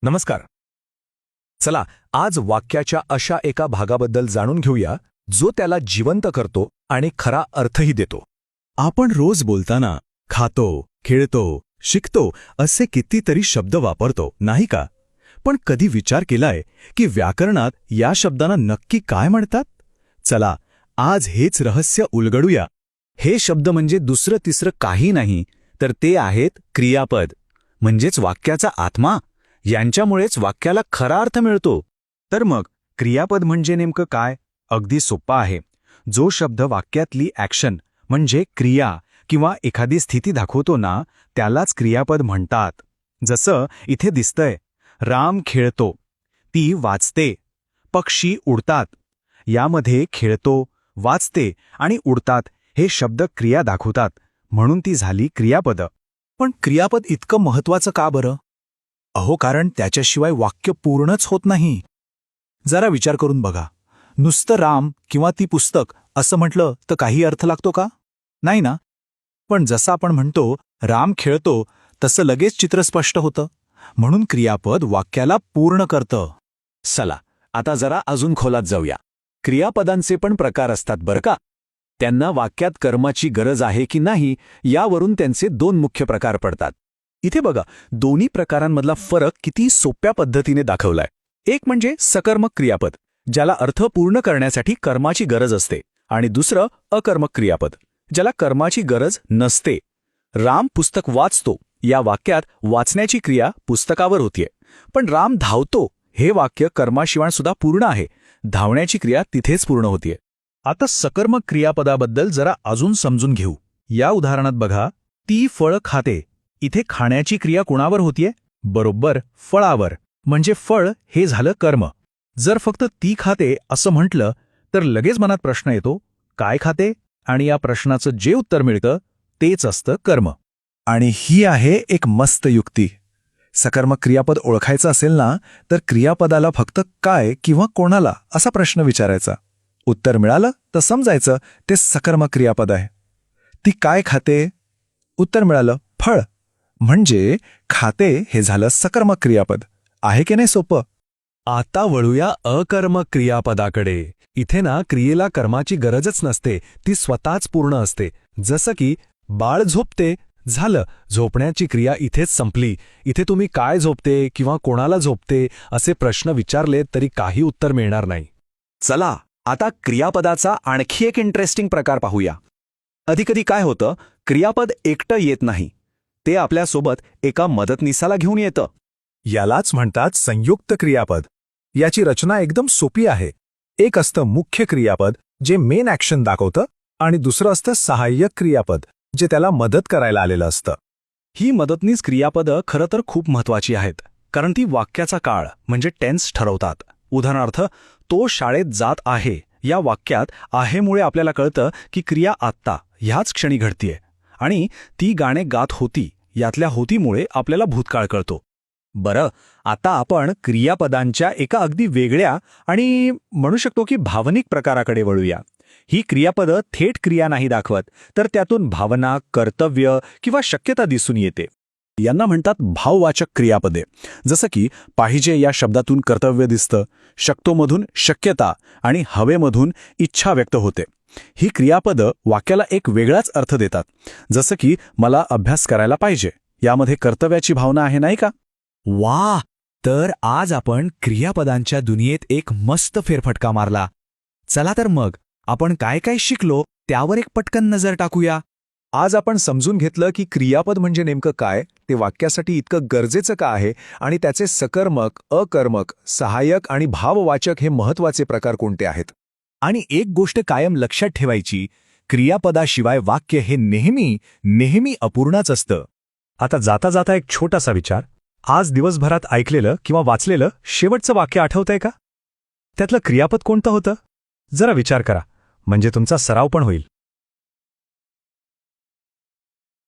नमस्कार. चला आज वाक्याच्या अशा एका भागाबद्दल जाणून घेऊया जो त्याला जिवंत करतो आणि खरा अर्थही देतो. आपण रोज बोलताना खातो, खेळतो, शिकतो असे कितीतरी शब्द वापरतो, नाही का? पण कधी विचार केलाय की व्याकरणात या शब्दांना नक्की काय म्हणतात? चला आज हेच रहस्य उलगडूया. हे शब्द म्हणजे दुसरं तिसरं काही नाही, तर ते आहेत क्रियापद, म्हणजेच वाक्याचा आत्मा. यांच्यामुळेच वाक्याला खरा अर्थ मिळतो. तर मग क्रियापद म्हणजे नेमकं काय? अगदी सोपा आहे. जो शब्द वाक्यातली ॲक्शन म्हणजे क्रिया किंवा एखादी स्थिती दाखवतो ना, त्यालाच क्रियापद म्हणतात. जसं इथे दिसतंय, राम खेळतो, ती वाचते, पक्षी उडतात. यामध्ये खेळतो, वाचते आणि उडतात हे शब्द क्रिया दाखवतात, म्हणून ती झाली क्रियापद. पण क्रियापद इतकं महत्वाचं का बरं? कारण त्याच्याशिवाय वाक्य पूर्णच होत नाही. जरा विचार करून बघा, नुसतं राम किंवा ती पुस्तक असं म्हटलं तर काही अर्थ लागतो का? नाही ना. पण जसं आपण म्हणतो राम खेळतो तसं लगेच चित्र स्पष्ट होतं. म्हणून क्रियापद वाक्याला पूर्ण करतं. चला आता जरा अजून खोलात जाऊया. क्रियापदांचे पण प्रकार असतात बरं का. त्यांना वाक्यात कर्माची गरज आहे की नाही यावरून त्यांचे दोन मुख्य प्रकार पडतात. इथे बघा, दोन्ही प्रकारांमधला फरक किती सोप्या पद्धतीने दाखवलाय. एक म्हणजे सकर्मक क्रियापद, ज्याला अर्थ पूर्ण करण्यासाठी कर्माची गरज असते, आणि दुसरं अकर्मक क्रियापद, ज्याला कर्माची गरज नसते. राम पुस्तक वाचतो या वाक्यात वाचण्याची क्रिया पुस्तकावर होतीये, पण राम धावतो हे वाक्य कर्माशिवाय सुद्धा पूर्ण आहे. धावण्याची क्रिया तिथेच पूर्ण होतीये. आता सकर्मक क्रियापदाबद्दल जरा अजून समजून घेऊ. या उदाहरणात बघा, ती फळं खाते. इथे खाण्याची क्रिया कुणावर होतीये? बरोबर, फळावर. म्हणजे फळ हे झालं कर्म. जर फक्त ती खाते असं म्हटलं तर लगेच मनात प्रश्न येतो, काय खाते? आणि या प्रश्नाचं जे उत्तर मिळतं तेच असतं कर्म. आणि ही आहे एक मस्त युक्ती. सकर्मक क्रियापद ओळखायचं असेल ना, तर क्रियापदाला फक्त काय किंवा कोणाला असा प्रश्न विचारायचा. उत्तर मिळालं तर समजायचं ते सकर्मक क्रियापद आहे. ती काय खाते? उत्तर मिळालं फळ. म्हणजे खाते हे झालं सकर्मक क्रियापद. आहे की नाही सोपं? आता वळूया अकर्मक क्रियापदाकडे. इथे ना क्रियेला कर्माची गरजच नसते, ती स्वतःच पूर्ण असते. जसं की बाळ झोपते, झालं, झोपण्याची क्रिया इथेच संपली. इथे तुम्ही काय झोपते किंवा कोणाला झोपते असे प्रश्न विचारले तरी काही उत्तर मिळणार नाही. चला आता क्रियापदाचा आणखी एक इंटरेस्टिंग प्रकार पाहूया. कधीकधी काय होतं, क्रियापद एकटं येत नाही, ते आपल्यासोबत एका मदतनीसाला घेऊन येतं. यालाच म्हणतात संयुक्त क्रियापद. याची रचना एकदम सोपी आहे. एक असतं मुख्य क्रियापद जे मेन ॲक्शन दाखवतं, आणि दुसरं असतं सहाय्यक क्रियापद जे त्याला मदत करायला आलेलं असतं. ही मदतनीस क्रियापदं खरं तर खूप महत्वाची आहेत, कारण ती वाक्याचा काळ म्हणजे टेन्स ठरवतात. उदाहरणार्थ, तो शाळेत जात आहे या वाक्यात आहेमुळे आपल्याला कळतं की क्रिया आत्ता ह्याच क्षणी घडतीये, आणि ती गाणे गात होती यातल्या होतीमुळे आपल्याला भूतकाळ कळतो. बरं, आता आपण क्रियापदांच्या एका अगदी वेगळ्या आणि म्हणू शकतो की भावनिक प्रकाराकडे वळूया. ही क्रियापदं थेट क्रिया नाही दाखवत, तर त्यातून भावना, कर्तव्य किंवा शक्यता दिसून येते. यांना म्हणतात भाववाचक क्रियापदे. जसं की पाहिजे या शब्दातून कर्तव्य दिसतं, शकतोमधून शक्यता आणि हवेमधून इच्छा व्यक्त होते. ही क्रियापदं वाक्याला एक वेगळाच अर्थ देतात. जसं की मला अभ्यास करायला पाहिजे, यामध्ये कर्तव्याची भावना आहे नाही का? वा, तर आज आपण क्रियापदांच्या दुनियेत एक मस्त फेरफटका मारला. चला तर मग आपण काय काय शिकलो त्यावर एक पटकन नजर टाकूया. आज आपण समजून घेतलं की क्रियापद म्हणजे नेमकं काय, ते वाक्यासाठी इतकं गरजेचं का आहे, आणि त्याचे सकर्मक, अकर्मक, सहाय्यक आणि भाववाचक हे महत्त्वाचे प्रकार कोणते आहेत. आणि एक गोष्ट कायम लक्षात ठेवायची, क्रियापदाशिवाय वाक्य हे नेहमी नेहमी अपूर्णच असतं. आता जाता जाता एक छोटासा विचार. आज दिवसभरात ऐकलेलं किंवा वाचलेलं शेवटचं वाक्य आठवतंय का? त्यातलं क्रियापद कोणतं होतं? जरा विचार करा, म्हणजे तुमचा सराव पण होईल.